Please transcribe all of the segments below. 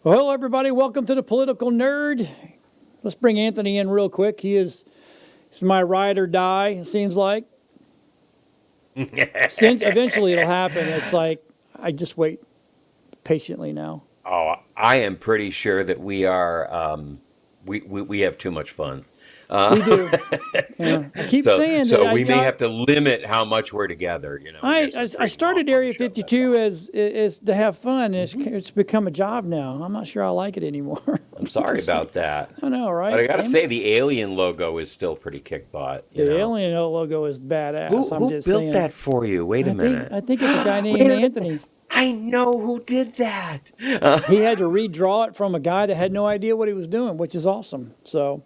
Well, hello, everybody. Welcome to the Political Nerd. Let's bring Anthony in real quick. He's my ride or die, it seems like. Since eventually it'll happen. It's like, I just wait patiently now. Oh, I am pretty sure that we are. We have too much fun. Uh, We do. Yeah. I keep so saying that so we may have to limit how much we're together. I I, guess I, just I bring you started off on the Area show. That's 52 all. as to have fun. Hmm. It's become a job now. I'm not sure I like it anymore. I'm I'm sorry just saying. about that, I know, but right? I gotta Damn it. say the alien logo is still pretty kick butt. The alien logo is badass. I'm Who just built saying. that for you? Wait a minute. I think it's a guy Wait named a minute. Anthony. I know who did that. He had to redraw it from a guy that had no idea what he was doing, which is awesome. So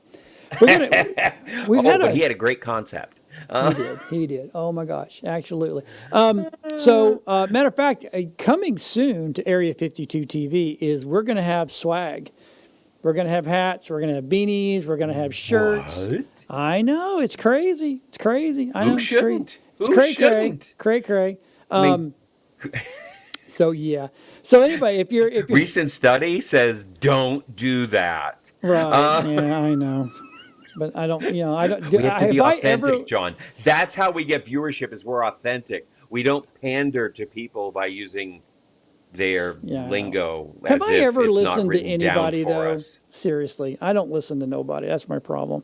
we're gonna we've Oh, had but a he had a great concept. he did. Oh my gosh, absolutely. Matter of fact, coming soon to Area 52 TV is we're gonna have swag. We're gonna have hats. We're gonna have beanies. We're gonna have shirts. What? I know it's crazy. It's crazy. I know Who it's crazy. shouldn't? It's Who cray cray shouldn't? cray cray. I mean, So yeah. So anyway, if you're recent study says don't do that. right, Uh, yeah, I know. But I don't, I don't do. we have to be Have I ever? authentic, John. That's how we get viewership. Is we're authentic. We don't pander to people by using their Yeah, I know. lingo Have as I if ever it's not listened to written down anybody for though? us. Seriously, I don't listen to nobody. That's my problem.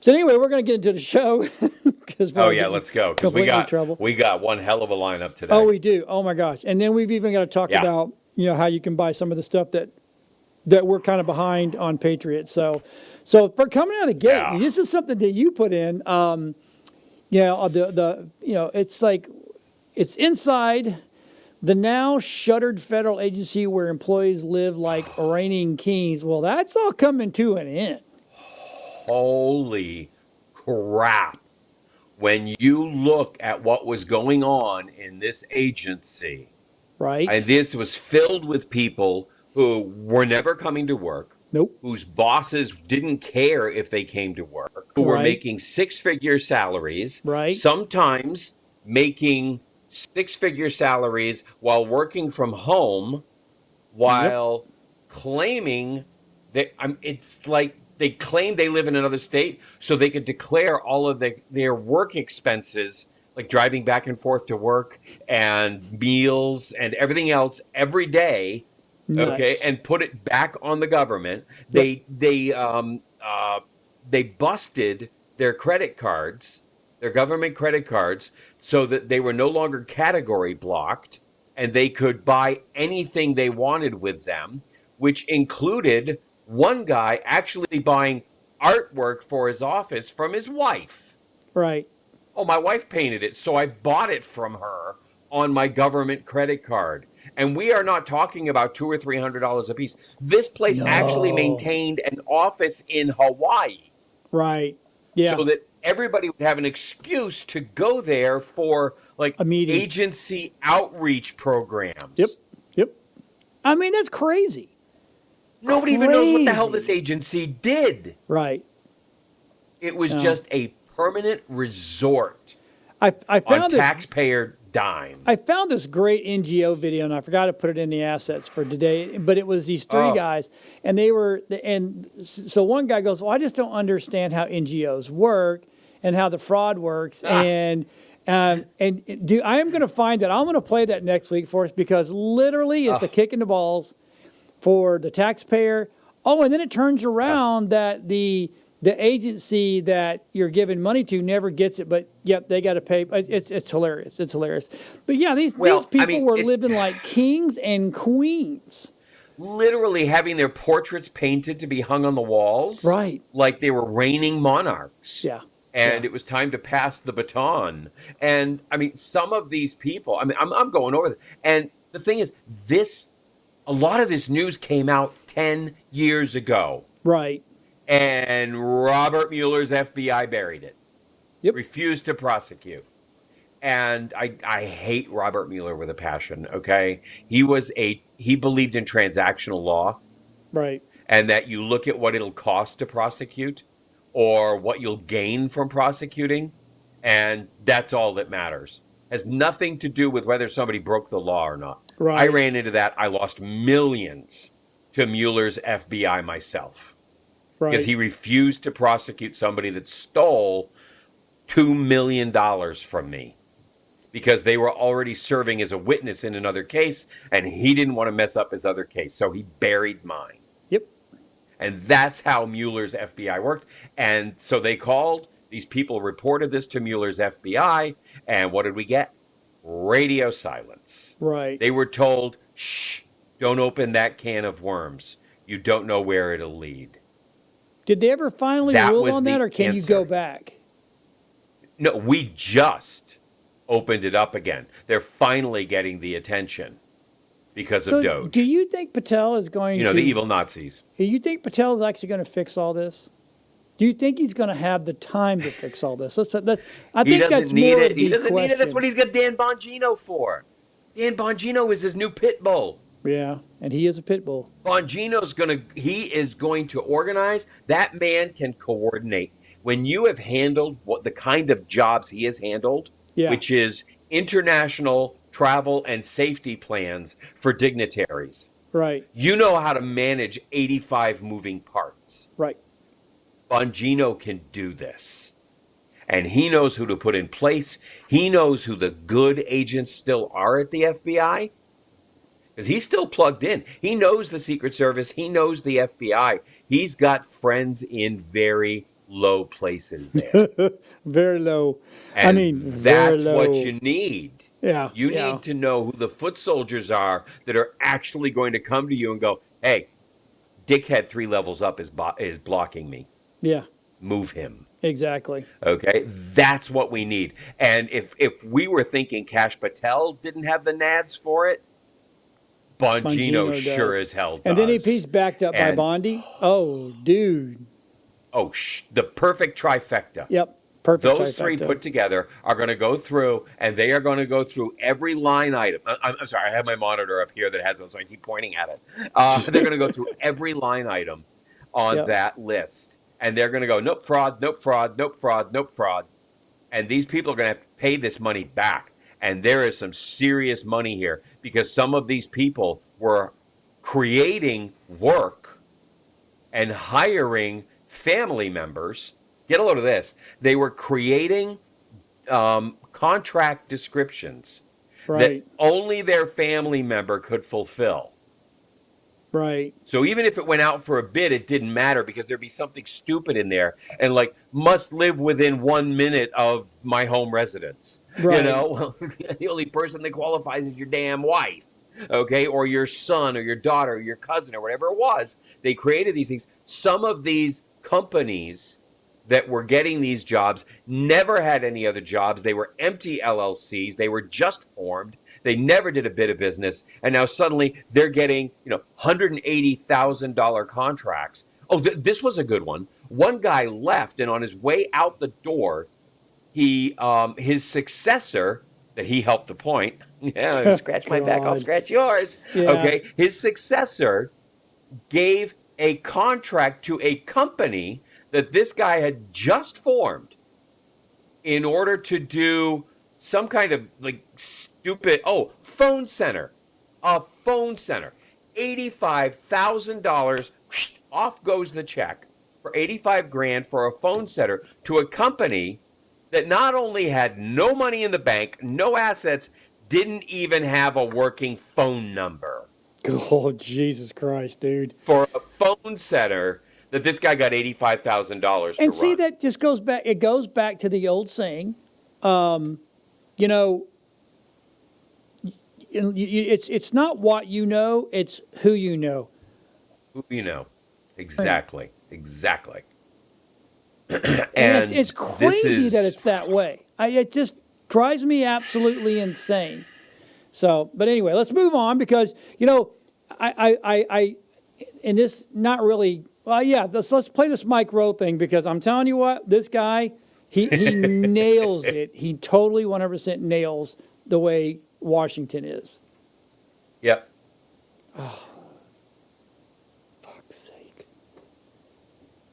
So anyway, we're gonna get into the show because Oh we'll yeah, get in let's go because completely in trouble. we got one hell of a lineup Oh, today. we do. Oh my gosh! And then we've even got to talk Yeah. about how you can buy some of the stuff that we're kind of behind on Patriot. So for coming out of the gate, Yeah. this is something that you put in. It's like it's inside the now shuttered federal agency where employees live like reigning kings. Well, that's all coming to an end, Holy crap! When you look at what was going on in this agency. And right? this was filled with people who were never coming to work, Nope. whose bosses didn't care if they came to work, who were Right. making six-figure salaries, Right. sometimes making six-figure salaries while working from home, Yep. while claiming that it's like they claim they live in another state so they could declare all of their work expenses like driving back and forth to work and meals and everything else every day, okay, Nuts. and put it back on the government. Yep. They busted their credit cards, their government credit cards, so that they were no longer category blocked and they could buy anything they wanted with them, which included one guy actually buying artwork for his office from his wife. Right. Oh, my wife painted it, so I bought it from her on my government credit card. And we are not talking about $200 or $300 a piece. This place actually No. maintained an office in Hawaii Right. Yeah. so that everybody would have an excuse to go there for like A meeting. agency outreach Yep. programs. Yep. I mean, that's crazy. Nobody even knows what the hell this Crazy. agency did. Right. It was No. just a permanent resort I on found this taxpayer dime. I found this great NGO video, and I forgot to put it in the assets for today. But it was these three Oh, guys, and so one guy goes, "Well, I just don't understand how NGOs work and how the fraud works." ah, I am going to find that. I'm going to play that next week for us because literally it's a ah, kick in the balls for the taxpayer. Oh, and then it turns yeah. around that the agency that you're giving money to never gets it, but yep, they got to pay. It's hilarious. It's hilarious. But yeah, these Well, I people mean, were living like kings and queens. literally having their portraits painted to be hung on the walls Right. like they were reigning monarchs. Yeah. Yeah. And it was time to pass the baton. And I mean, some of these people, I mean, I'm going over it. And the thing is, a lot of this news came out 10 years ago. Right. And Robert Mueller's FBI buried it, Yep. refused to prosecute. And I hate Robert Mueller with a passion, okay? He believed in transactional law Right. and that you look at what it'll cost to prosecute or what you'll gain from prosecuting, and that's all that matters. Has nothing to do with whether somebody broke the law or not. I Right. ran into that. I lost millions to Mueller's FBI myself Right. because he refused to prosecute somebody that stole $2 million from me because they were already serving as a witness in another case, and he didn't want to mess up his other case, so he buried mine. Yep. And that's how Mueller's FBI worked. And so they called, these people reported this to Mueller's FBI, and what did we get? Radio silence. Right. They were told, shh, don't open that can of worms. You don't know where it'll lead. Did they ever finally That rule was on the that, or can you answer. go back? No, we just opened it up again. They're finally getting the attention because So of Doge. do you think Patel is going You know, to... the evil Nazis. Do you think Patel is actually going to fix all this? Do you think he's going to have the time to fix all this? I He think doesn't that's need more it. of He the doesn't need it. That's question. what he's got Dan Bongino for. Dan Bongino is his new pit bull. Yeah, and he is a pit bull. He is going to organize. That man can coordinate. When you have handled what the kind of jobs he has handled, Yeah. which is international travel and safety plans for dignitaries, Right, you know how to manage 85 moving parts. right. Bongino can do this. And he knows who to put in place. He knows who the good agents still are at the FBI. Because he's still plugged in. He knows the Secret Service. He knows the FBI. He's got friends in very low places there. Very low. And I mean, very that's low. what you need. Yeah. You yeah. need to know who the foot soldiers are that are actually going to come to you and go, hey, Dickhead 3 levels up is blocking me. Yeah, Move him. exactly. Okay, that's what we need. And if we were thinking Kash Patel didn't have the nads for it, Bongino sure does. as hell does. And then if he's backed up by And- Bondi, oh, dude. Oh, the perfect trifecta. Yep, perfect. Those three trifecta. put together are going to go through, and they are going to go through every line item. I'm sorry, I have my monitor up here that has those, so I keep pointing at it. They're going to go through every line item on Yep. that list, and they're going to go, nope, fraud, nope, fraud, nope, fraud, nope, fraud. And these people are going to have to pay this money back. And there is some serious money here because some of these people were creating work and hiring family members. Get a load of this. They were creating contract descriptions Right, that only their family member could fulfill. right. So even if it went out for a bid, it didn't matter because there'd be something stupid in there and like must live within 1 minute of my home residence. Right. You know, the only person that qualifies is your damn wife, okay, or your son or your daughter or your cousin or whatever it was. They created these things. Some of these companies that were getting these jobs never had any other jobs. They were empty LLCs. They were just formed. They never did a bit of business, and now suddenly they're getting, $180,000 contracts. Oh, this was a good one. One guy left, and on his way out the door, his successor that he helped appoint. Yeah, scratch my back, I'll God. scratch yours. Yeah. Okay, his successor gave a contract to a company that this guy had just formed in order to do some kind of like stupid phone center. A phone center. $85,000 off goes the check for 85 grand for a phone center to a company that not only had no money in the bank, no assets, didn't even have a working phone number. Oh, Jesus Christ, dude. For a phone center that this guy got $85,000 to And see, run. that just goes back. It goes back to the old saying, it's not what you know, it's who you know. Exactly. And it's crazy that is- it's that way. It just drives me absolutely insane. So, but anyway, let's move on because I and this not really. Well, yeah, let's play this Mike Rowe thing because I'm telling you what, this guy he nails it. He totally 100% nails the way Washington is. Yep. Fuck's sake.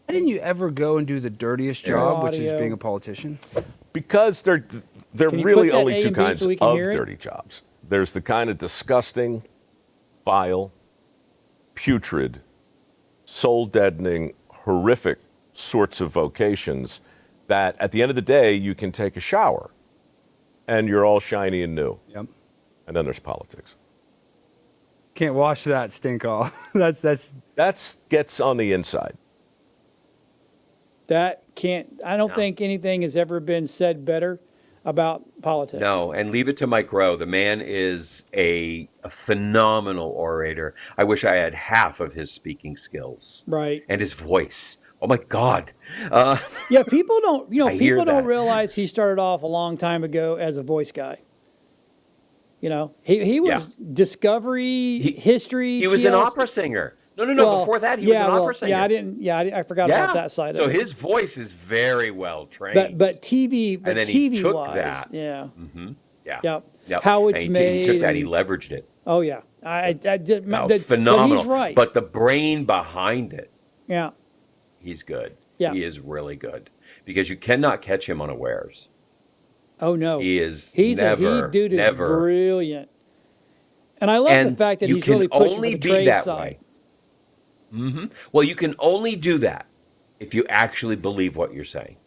Why didn't you ever go and do the dirtiest job, which is Audio. being a politician? Because there Can you really put that only A two and B kinds so we can of hear it? dirty jobs. There's the kind of disgusting, vile, putrid, soul-deadening, horrific sorts of vocations that at the end of the day, you can take a shower and you're all shiny and new. Yep. And then there's politics. Can't wash that stink off. That's That gets on the inside. That can't, I don't think anything has ever been said better about politics. No, and leave it to Mike Rowe. The man is a phenomenal orator. I wish I had half of his speaking skills. Right. And his voice. Oh my God. Yeah, people don't, I hear people don't that. realize he started off a long time ago as a voice guy. You know, he was Discovery, History. He was an TLC. opera singer. No. Well, Before that, he was an opera singer. I forgot about that side so of it. his voice is very well trained. But TV, and then TV he took wise, that. yeah. Mm-hmm. Yeah. Yep. How it's and made. He took that. and- He leveraged it. Oh yeah, I did. Phenomenal. But he's right. But the brain behind it, yeah, he's good. Yeah. He is really good because you cannot catch him unawares. oh no, He is dude is never. brilliant, and I love the fact that you he's can really pushing only for the be trade that side. way. Mm-hmm. Well, you can only do that if you actually believe what you're saying.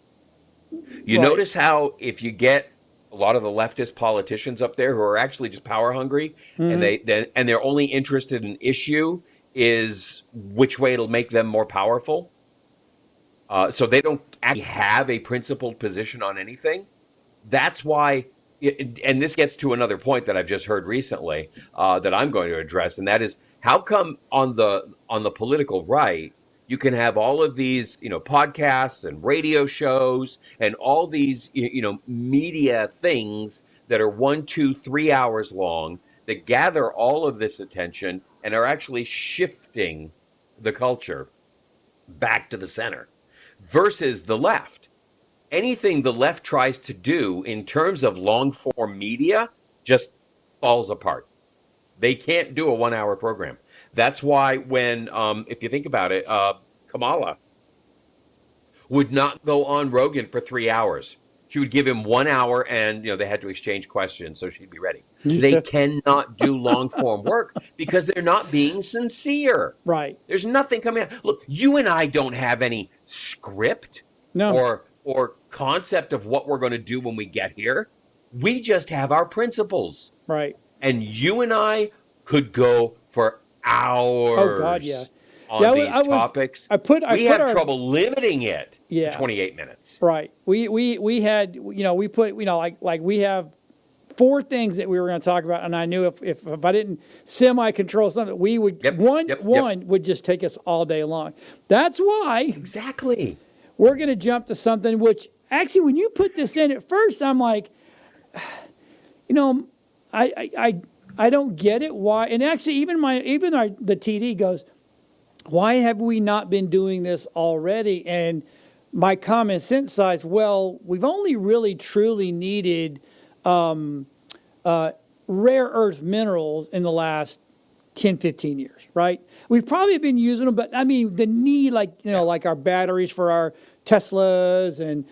You Right. notice how if you get a lot of the leftist politicians up there who are actually just power hungry, and they're only interested in issue is which way it'll make them more powerful. So they don't actually have a principled position on anything. That's why, and this gets to another point that I've just heard recently that I'm going to address, and that is how come on the political right you can have all of these podcasts and radio shows and all these media things that are 1, 2, 3 hours long that gather all of this attention and are actually shifting the culture back to the center versus the left. Anything the left tries to do in terms of long form media just falls apart. They can't do a 1 hour program. That's why when, if you think about it, Kamala would not go on Rogan for 3 hours. She would give him 1 hour and, they had to exchange questions so she'd be ready. They cannot do long form work because they're not being sincere. Right. There's nothing coming out. Look, you and I don't have any script or concept of what we're going to do when we get here. We just have our principles. Right. And you and I could go for hours. Oh God, yeah. On these topics. We have trouble limiting it to 28 minutes. Right. We had we have 4 things that we were going to talk about, and I knew if I didn't semi-control something, we would one would just take us all day long. That's why exactly we're going to jump to something which actually when you put this in at first, I'm like, I don't get it why. And actually, the TD goes, why have we not been doing this already? And my common sense size, well, we've only really truly needed rare earth minerals in the last 10, 15 years, right? We've probably been using them, but I mean, the need, like our batteries for our Teslas and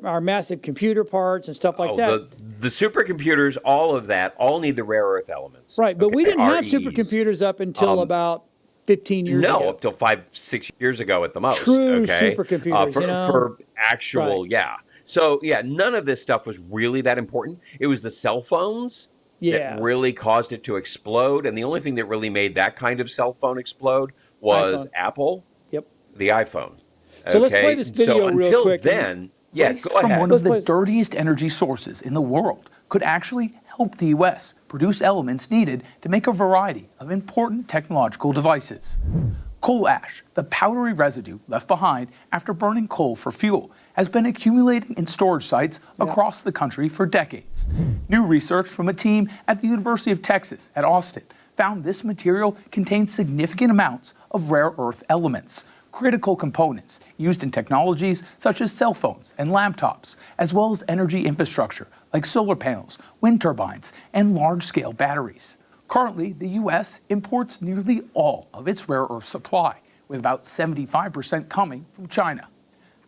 our massive computer parts and stuff like that. The supercomputers, all of that, all need the rare earth elements. Right, but we didn't have REs. supercomputers up until about 15 years ago. No, up till 5-6 years ago at the most. True supercomputers, for actual, Right. yeah. So, none of this stuff was really that important. It was the cell phones that really caused it to explode. And the only thing that really made that kind of cell phone explode was iPhone. Apple, the iPhone. So let's play this video real quick. Until then, Waste go from ahead. one of the dirtiest energy sources in the world could actually help the U.S. produce elements needed to make a variety of important technological devices. Coal ash, the powdery residue left behind after burning coal for fuel, has been accumulating in storage sites across the country for decades. New research from a team at the University of Texas at Austin found this material contains significant amounts of rare earth elements, critical components used in technologies such as cell phones and laptops, as well as energy infrastructure like solar panels, wind turbines, and large-scale batteries. Currently, the U.S. imports nearly all of its rare earth supply, with about 75% coming from China.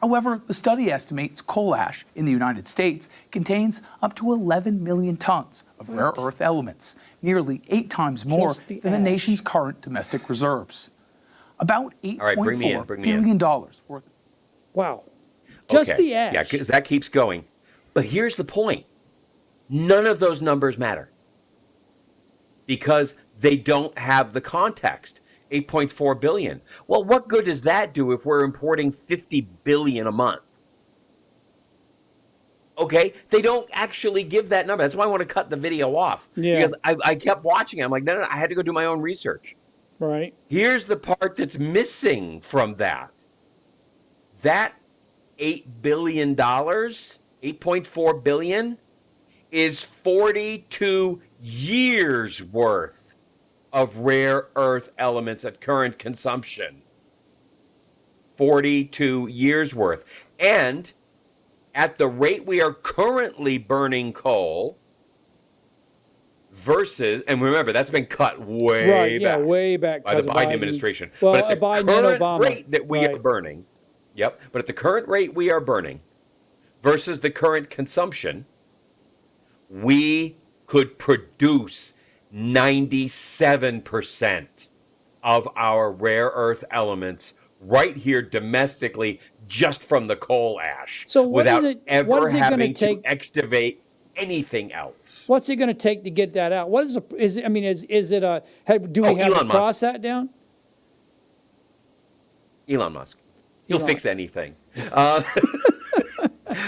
However, the study estimates coal ash in the United States contains up to 11 million tons of rare earth elements, nearly 8 times more Just the than the ash. nation's current domestic reserves. About right, bring me in, $8.4 bring me in. billion dollars worth. Wow. Just Okay. the ash. Yeah, because that keeps going. But here's the point. None of those numbers matter because they don't have the context. 8.4 billion. Well, what good does that do if we're importing 50 billion a month? Okay, they don't actually give that number. That's why I want to cut the video off. Yeah. Because I kept watching it. I'm like, no, I had to go do my own research. Right. Here's the part that's missing from that. That $8 billion, 8.4 billion, is 42 years worth of rare earth elements at current consumption. 42 years worth. And at the rate we are currently burning coal versus, and remember, that's been cut way Right. Yeah. back Way back by the because of Biden administration. Well, But at the Biden and current Obama. rate that we are Right. burning, yep, but at the current rate we are burning versus the current consumption, we could produce 97% of our rare earth elements right here domestically just from the coal ash So what without is it- ever what is it gonna having take- to excavate anything else. What's it going to take to get that out? What is the? Is it, I mean, is it a? Do we Oh, have to Elon Musk. cross that down? Elon Musk. He'll Elon. fix anything.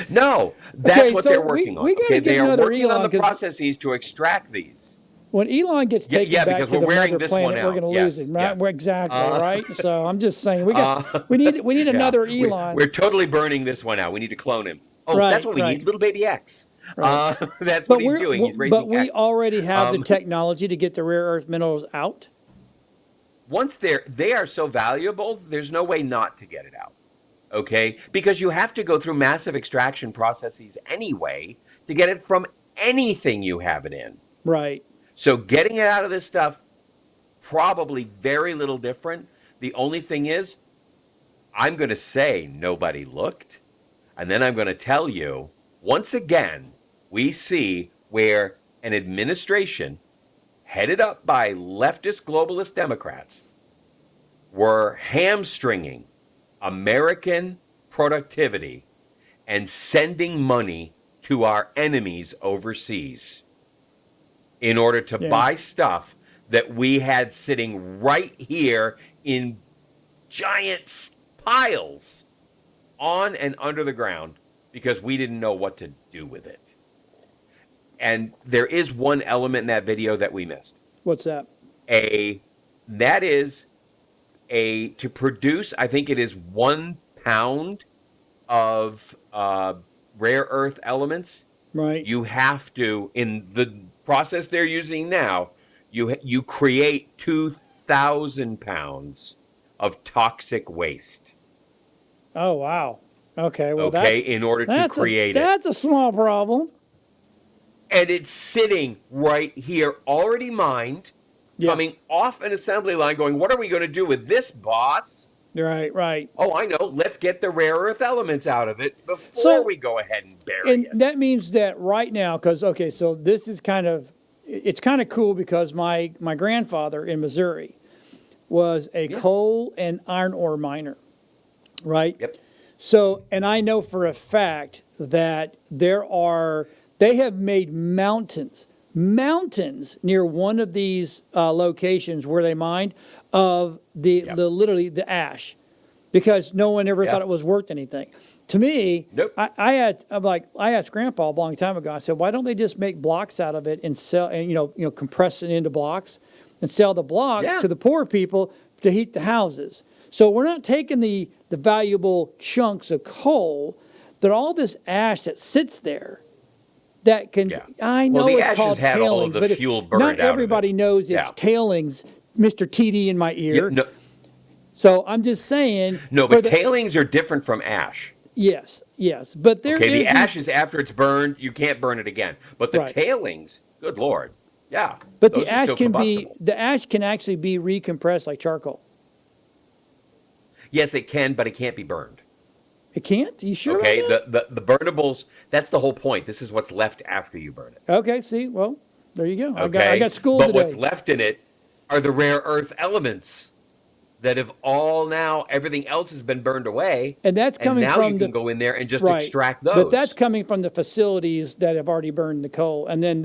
No, that's Okay, what so they're working on. we gotta Okay, get they are another working on Elon, the 'cause- processes to extract these. When Elon gets Yeah, taken yeah, back because to we're the wearing mother this one planet, we're out. going to lose Yes, him, right? yes. We're exactly right. So I'm just saying we need Yeah. another Elon. We're totally burning this one out. We need to clone him. Oh, Right, that's what we right. need. Little baby X. Right. That's what he's we're- doing. He's raising but we X. already have the Um, technology to get the rare earth minerals out. Once they are so valuable, there's no way not to get it out. Okay? Because you have to go through massive extraction processes anyway to get it from anything you have it in. Right. So getting it out of this stuff, probably very little different. The only thing is, I'm going to say nobody looked. And then I'm going to tell you, once again, we see where an administration headed up by leftist globalist Democrats were hamstringing American productivity and sending money to our enemies overseas in order to Yeah. buy stuff that we had sitting right here in giant piles on and under the ground because we didn't know what to do with it. And there is one element in that video that we missed. What's that? That is to produce, I think it is 1 pound of rare earth elements. Right. You have to, in the process they're using now, you create 2,000 pounds of toxic waste. Oh wow. Okay. Well, Okay, that's in order to that's create it. That's a small problem. And it's sitting right here, already mined, Yeah. coming off an assembly line going, what are we going to do with this, boss? Right. Right. Oh, I know. Let's get the rare earth elements out of it before So- we go ahead and bury And it. that means that right now, because okay, so this is it's kind of cool because my grandfather in Missouri was a coal and iron ore miner, right? Yep. So, and I know for a fact that they have made mountains near one of these locations where they mined of the literally the ash, because no one ever Yep. thought it was worth anything. To me, Nope. I asked Grandpa a long time ago. I said, why don't they just make blocks out of it and sell, and compress it into blocks and sell the blocks Yeah. to the poor people to heat the houses? So we're not taking the valuable chunks of coal, but all this ash that sits there that can, Yeah. I know Well, the it's ash called has had all of tailings, the but fuel burned not out of it. everybody knows it's Yeah. tailings, Mr. TD in my ear. Yeah, So I'm just saying. no, for but the- tailings are different from ash. Yes, but there Okay, the is ash these- is after it's burned, you can't burn it again. But the Right. tailings, good Lord, yeah. But those the are ash still can combustible. actually be recompressed like charcoal. Yes, it can, but it can't be burned. It can't? You sure Okay, about the burnables. That's the whole point. This is what's left after you burn it. that? Okay, see, well, there you go. Okay, I got school but today. what's left in it are the rare earth elements that have all now everything else has been burned away, And that's coming now from you the can go in there and just right. extract those. But that's coming from the facilities that have already burned the coal, and then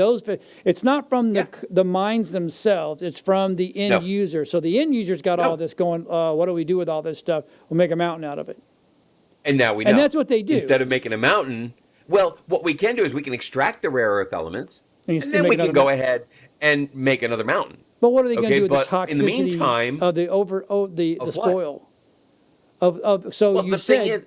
it's not from the mines themselves. It's from the end No. user. So the end user's got all this going. What do we do with all this stuff? We'll make a mountain out of it. And now we know. And that's what they do. Instead of making a mountain, well, what we can do is we can extract the rare earth elements, And you and still then make we can another go mountain. ahead and make another mountain. But what are they going to Okay, do with the but toxicity in the meantime- of the the Of what? spoil? So Well, you the said thing is,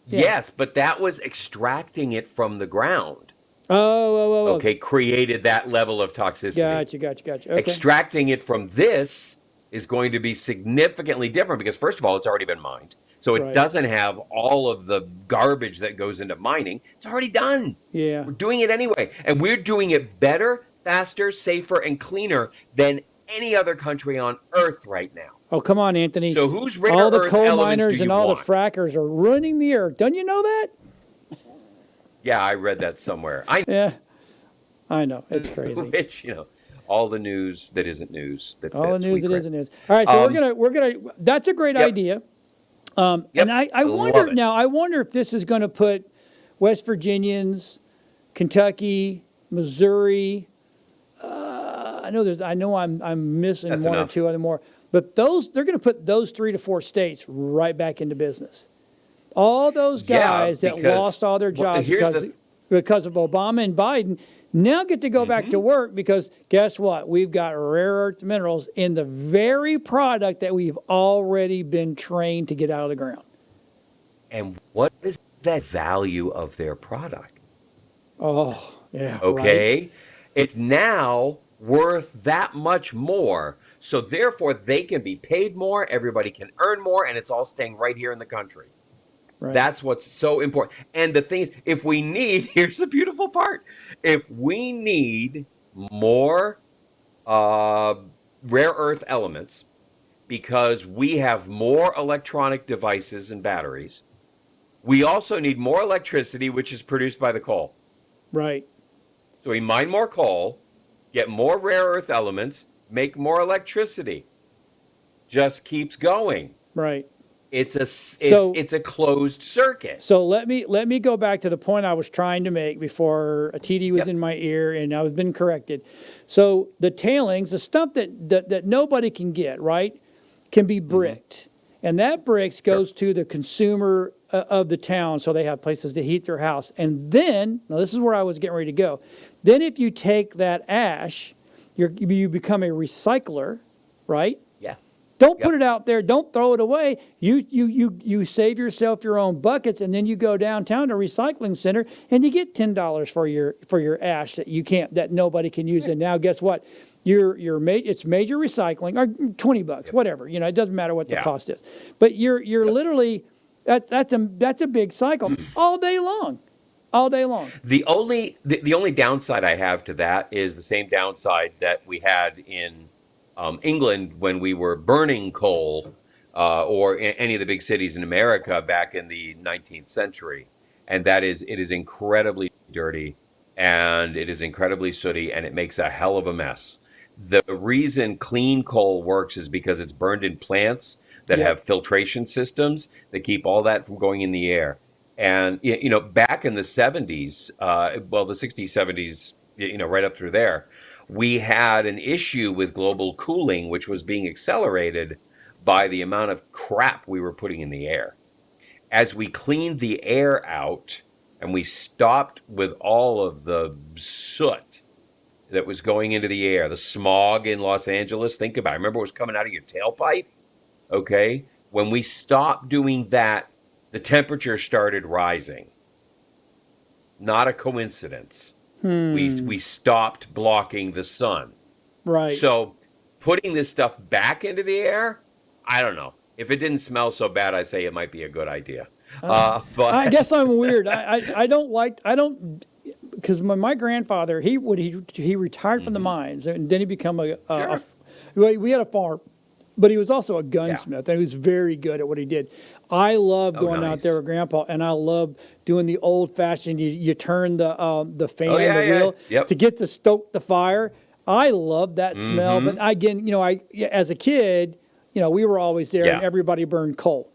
Yeah. yes, but that was extracting it from the ground. oh. Okay, created that level of toxicity. Gotcha. Okay. Extracting it from this is going to be significantly different because, first of all, it's already been mined. So it Right. doesn't have all of the garbage that goes into mining. It's already done. Yeah. We're doing it anyway. And we're doing it better, faster, safer, and cleaner than any other country on earth right now. Oh, come on, Anthony. So whose rare all the earth coal elements miners do and you all want? the frackers are ruining the earth. Don't you know that? Yeah, I read that somewhere. I Yeah. I know. It's crazy. Which, all the news that isn't news that All the fits, news we that credit. isn't news. All right, so we're gonna. That's a great Yep. idea. Yep, And I I wonder love it. now. I wonder if this is going to put West Virginians, Kentucky, Missouri. I know I'm missing That's one enough. or two other more, but they're going to put those 3 to 4 states right back into business. All those Yeah, guys that because- lost all their well, jobs here's because of Obama and Biden now get to go back Mm-hmm. to work because guess what? We've got rare earth minerals in the very product that we've already been trained to get out of the ground. And what is that value of their product? Oh, yeah. Right. Okay? It's now worth that much more. So therefore they can be paid more, everybody can earn more, and it's all staying right here in the country. Right. That's what's so important. And the thing is, if we need, here's the beautiful part. If we need more rare earth elements because we have more electronic devices and batteries, we also need more electricity, which is produced by the coal. Right. So we mine more coal, get more rare earth elements, make more electricity. Just keeps going. Right. It's So- a closed circuit. So let me go back to the point I was trying to make before a TD was Yep. in my ear and I was been corrected. So the tailings, the stuff that nobody can get, right, can be bricked. And that bricks goes to the consumer of the town, so they have places to heat their house. And then, now this is where I was getting ready to go. Then if you take that ash, you become a recycler, right? Yeah. Don't put it out there. Don't throw it away. You save yourself your own buckets, and then you go downtown to a recycling center, and you get $10 for your ash that nobody can use. And now guess what? It's major recycling or $20, whatever. It doesn't matter what the Yeah. cost is. But you're literally that's a big cycle all day long. All day long. The only downside I have to that is the same downside that we had in England when we were burning coal or in any of the big cities in America back in the 19th century. And that is, it is incredibly dirty and it is incredibly sooty and it makes a hell of a mess. The reason clean coal works is because it's burned in plants that Yeah. have filtration systems that keep all that from going in the air. And, back in the 70s, the 60s, 70s, right up through there, we had an issue with global cooling, which was being accelerated by the amount of crap we were putting in the air. As we cleaned the air out and we stopped with all of the soot that was going into the air, the smog in Los Angeles, think about it. Remember it was coming out of your tailpipe? Okay? When we stopped doing that, the temperature started rising. Not a coincidence. We stopped blocking the sun. Right. So putting this stuff back into the air, I don't know. If it didn't smell so bad, I say it might be a good idea. But I guess I'm weird. I don't because my grandfather he retired from the mines and then he became we had a farm. but he was also a gunsmith, and he was very good at what he did. I love going out nice. there with Grandpa, and I love doing the old-fashioned. You turn the fan, yeah, the yeah. wheel, Yep. to get to stoke the fire. I love that smell. But again, as a kid, we were always there, and Yeah. everybody burned coal.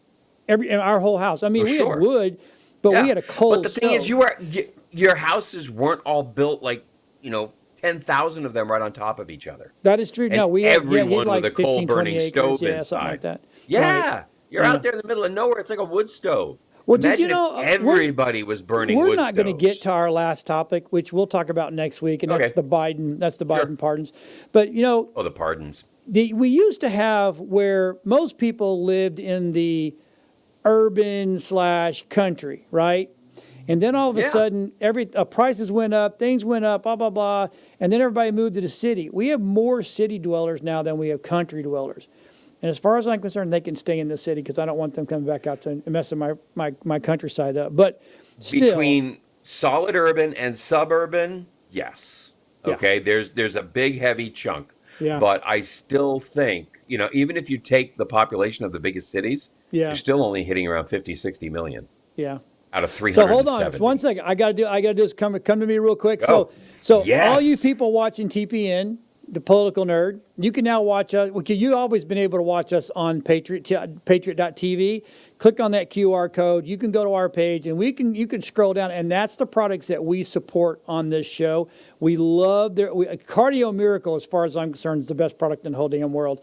In our whole house. I mean, For we sure. had wood, but we had a coal. But the thing is, your houses weren't all built like 10,000 of them right on top of each other. That is true. And No, we had everyone like with a 15, 20 coal-burning acres, stove something inside. like that. Yeah, Right. you're out there in the middle of nowhere. It's like a wood stove. Well, did Imagine you know, if everybody was burning We're wood not going to stoves. get to our last topic, which we'll talk about next week, and that's Okay. the Biden. That's the Sure. Biden pardons. But Oh, the pardons. we used to have where most people lived in the urban/country, right? And then all of a Yeah. sudden, prices went up, things went up, blah blah blah, and then everybody moved to the city. We have more city dwellers now than we have country dwellers. And as far as I'm concerned, they can stay in the city because I don't want them coming back out to messing my countryside up. But still, Between solid urban and suburban, yes. Yeah. Okay, there's a big heavy chunk. Yeah. But I still think, even if you take the population of the biggest cities, Yeah. you're still only hitting around 50, 60 million yeah. out of So 370. hold on, just 1 second. I gotta do this. Come to me real quick. Go. So Yes. all you people watching TPN, the political nerd, you can now watch us. You've always been able to watch us on Patriot.tv. Click on that QR code. You can go to our page, and you can scroll down, and that's the products that we support on this show. We love Cardio Miracle, as far as I'm concerned, is the best product in the whole damn world.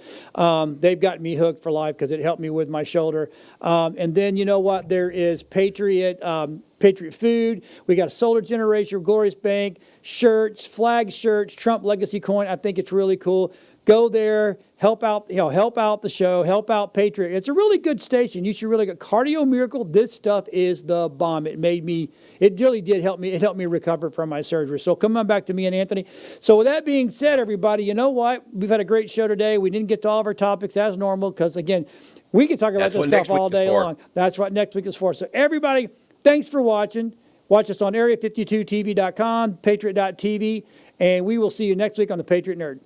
They've got me hooked for life because it helped me with my shoulder. And then you know what? There is Patriot Food. We got a solar generation, Glorious Bank, shirts, flag shirts, Trump Legacy coin. I think it's really cool. Go there, help out the show, help out Patriot. It's a really good station. You should really go. Cardio Miracle. This stuff is the bomb. It really did help me. It helped me recover from my surgery. So come on back to me and Anthony. So with that being said, everybody, you know what? We've had a great show today. We didn't get to all of our topics as normal because again, we can talk about That's this what stuff next week all is day for. long. That's what next week is for. So everybody, thanks for watching. Watch us on Area52TV.com, Patriot.tv, and we will see you next week on the Patriot Nerd.